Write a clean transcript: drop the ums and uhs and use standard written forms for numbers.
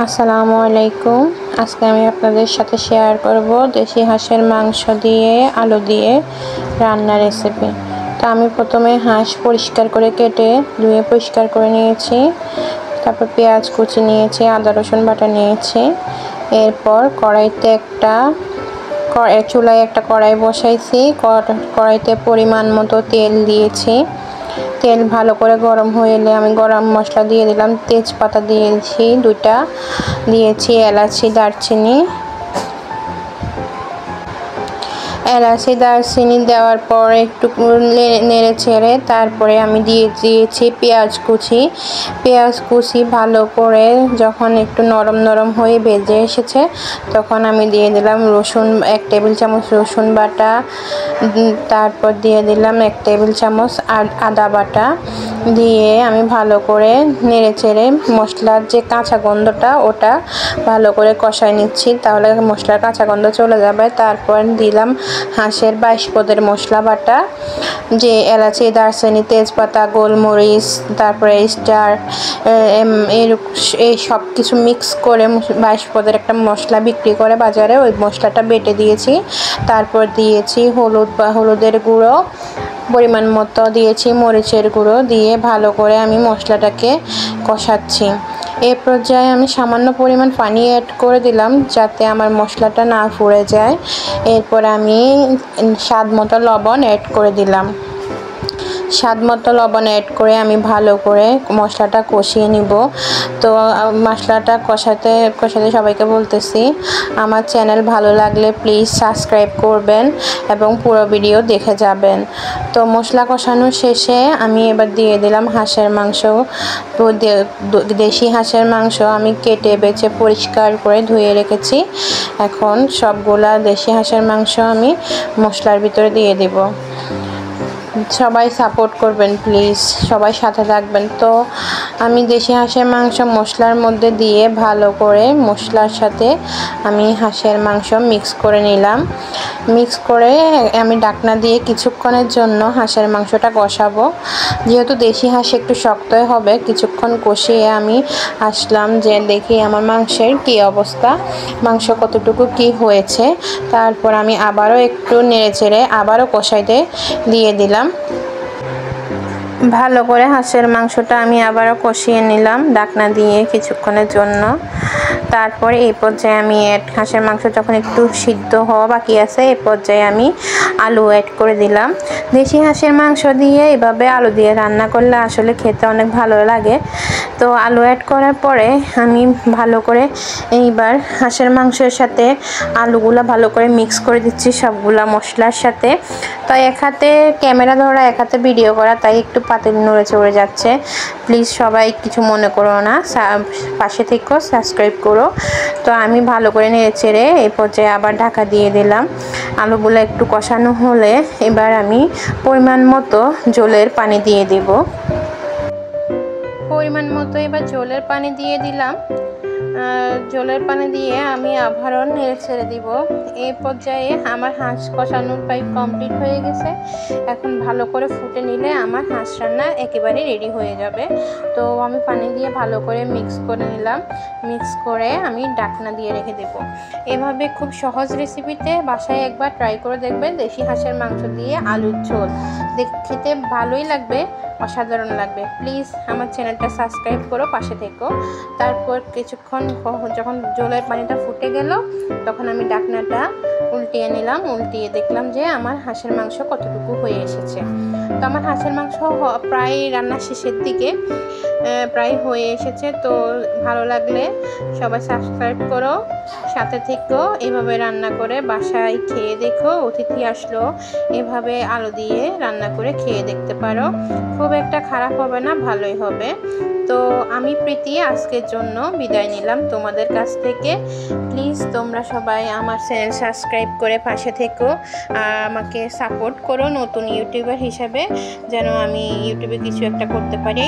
আসসালামু আলাইকুম। আজকে আমি আপনাদের সাথে শেয়ার করব দেশি হাঁসের মাংস দিয়ে আলু দিয়ে রান্নার রেসিপি। তো আমি প্রথমে হাঁস পরিষ্কার করে কেটে ধুয়ে পরিষ্কার করে নিয়েছি। তারপর পেঁয়াজ কুচি নিয়েছি, আদা রসুন বাটা নিয়েছি। এরপর চুলায় একটা কড়াই বসাইছি। কড়াইতে পরিমাণ মতো তেল দিয়েছি। তেল ভালো করে গরম হয়ে এলে আমি গরম মশলা দিয়ে দিলাম। তেজপাতা দিয়েছি 2টা, দিয়েছি এলাচি দারচিনি দেওয়ার পর একটু নেড়ে ছেড়ে তারপরে আমি দিয়েছি পেঁয়াজ কুচি ভালো করে যখন একটু নরম হয়ে ভেজে এসেছে তখন আমি দিয়ে দিলাম রসুন 1 টেবিল চামচ রসুন বাটা, তারপর দিয়ে দিলাম 1 টেবিল চামচ আদা বাটা দিয়ে আমি ভালো করে নেড়ে চেড়ে মশলার যে কাঁচা গন্ধটা ওটা ভালো করে কষায় নিচ্ছি, তাহলে মশলার কাঁচা গন্ধ চলে যাবে। তারপর দিলাম হাঁসের 22 পদের মশলা বাটা, যে এলাচি দারচিনি তেজপাতা গোলমরিচ তারপরে স্টার এই সব কিছু মিক্স করে 22 পদের একটা মশলা বিক্রি করে বাজারে, ওই মশলাটা বেটে দিয়েছি। তারপর দিয়েছি হলুদের গুঁড়ো পরিমাণ মতো, দিয়েছি মরিচের গুঁড়ো দিয়ে ভালো করে আমি মশলাটাকে কষাচ্ছি। এই পর্যায়ে আমি সামান্য পরিমাণ পানি অ্যাড করে দিলাম যাতে আমার মশলাটা না পুড়ে যায়। এরপর আমি স্বাদ মতো লবণ অ্যাড করে দিলাম। স্বাদ মতো লবণ অ্যাড করে আমি ভালো করে মশলাটা কষিয়ে নিব। তো মশলাটা কষাতে সবাইকে বলতেছি আমার চ্যানেল ভালো লাগলে প্লিজ সাবস্ক্রাইব করবেন এবং পুরো ভিডিও দেখে যাবেন। তো মশলা কষানোর শেষে আমি এবার দিয়ে দিলাম হাঁসের মাংস। তো দেশি হাঁসের মাংস আমি কেটে বেছে পরিষ্কার করে ধুয়ে রেখেছি। এখন সবগুলা দেশি হাঁসের মাংস আমি মশলার ভিতরে দিয়ে দেব। সবাই সাপোর্ট করবেন প্লিজ, সবাই সাথে থাকবেন। তো আমি দেশি হাঁসের মাংস মশলার মধ্যে দিয়ে ভালো করে মশলার সাথে আমি হাঁসের মাংস মিক্স করে নিলাম। মিক্স করে আমি ঢাকনা দিয়ে কিছুক্ষণের জন্য হাঁসের মাংসটা কষাবো। যেহেতু দেশি হাঁস একটু শক্তই হবে, কিছুক্ষণ কষিয়ে আমি আসলাম যে দেখি আমার মাংসের কী অবস্থা, মাংস কতটুকু কি হয়েছে। তারপর আমি আবারও একটু নেড়ে চেড়ে আবারও কষাইতে দিয়ে দিলাম। ভালো করে হাঁসের মাংসটা আমি আবারও কষিয়ে নিলাম ঢাকনা দিয়ে কিছুক্ষণের জন্য। তারপরে এই পর্যায়ে আমি হাঁসের মাংস যখন একটু সিদ্ধ হওয়া বাকি আছে এই পর্যায়ে আমি আলু অ্যাড করে দিলাম। দেশি হাঁসের মাংস দিয়ে এভাবে আলু দিয়ে রান্না করলে আসলে খেতে অনেক ভালো লাগে। তো আলু অ্যাড করার পরে আমি ভালো করে এইবার হাঁসের মাংসের সাথে আলুগুলা ভালো করে মিক্স করে দিচ্ছি সবগুলা মশলার সাথে। তো এক হাতে ক্যামেরা ধরা এক হাতে ভিডিও করা, তাই একটু পাতিল নড়ে চড়ে যাচ্ছে। প্লিজ সবাই কিছু মনে করো না, পাশে থেকেও সাবস্ক্রাইব করো। তো আমি ভালো করে নেড়ে চেড়ে এই পর্যায়ে আবার ঢাকা দিয়ে দিলাম। আলুগুলো একটু কষানো হলে এবার আমি পরিমাণ মতো জলের পানি দিয়ে দিব। পরিমাণ মতো এবার জলের পানি দিয়ে দিলাম। জলের পানি দিয়ে আমি আবারও নেড়ে ছেড়ে দিব। এই পর্যায়ে আমার হাঁস কষানোর প্রায় কমপ্লিট হয়ে গেছে। এখন ভালো করে ফুটে নিলে আমার হাঁস রান্না একেবারে রেডি হয়ে যাবে। তো আমি পানি দিয়ে ভালো করে মিক্স করে নিলাম। মিক্স করে আমি ঢাকনা দিয়ে রেখে দেব। এভাবে খুব সহজ রেসিপিতে বাসায় একবার ট্রাই করে দেখবেন, দেশি হাঁসের মাংস দিয়ে আলুর ঝোল। খেতে ভালোই লাগবে, অসাধারণ লাগবে। প্লিজ আমার চ্যানেলটা সাবস্ক্রাইব করো, পাশে থেকো। তারপর কিছুক্ষণ যখন জলের পানিটা ফুটে গেল তখন আমি ঢাকনাটা উল্টিয়ে নিলাম। উল্টিয়ে দেখলাম যে আমার হাঁসের মাংস কতটুকু হয়ে এসেছে। তো আমার হাঁসের মাংস প্রায় রান্নার শেষের দিকে প্রায় হয়ে এসেছে। তো ভালো লাগলে সবাই সাবস্ক্রাইব করো, সাথে থেকো। এভাবে রান্না করে বাসায় খেয়ে দেখো, অতিথি আসলো এভাবে আলু দিয়ে রান্না করে খেয়ে দেখতে পারো। খুব একটা খারাপ হবে না, ভালোই হবে। তো আমি প্রীতি আজকের জন্য বিদায় নিলাম তোমাদের কাছ থেকে। প্লিজ তোমরা সবাই আমার চ্যানেল সাবস্ক্রাইব করে পাশে থেকো, আমাকে সাপোর্ট করো নতুন ইউটিউবার হিসাবে, যেন আমি ইউটিউবে কিছু একটা করতে পারি।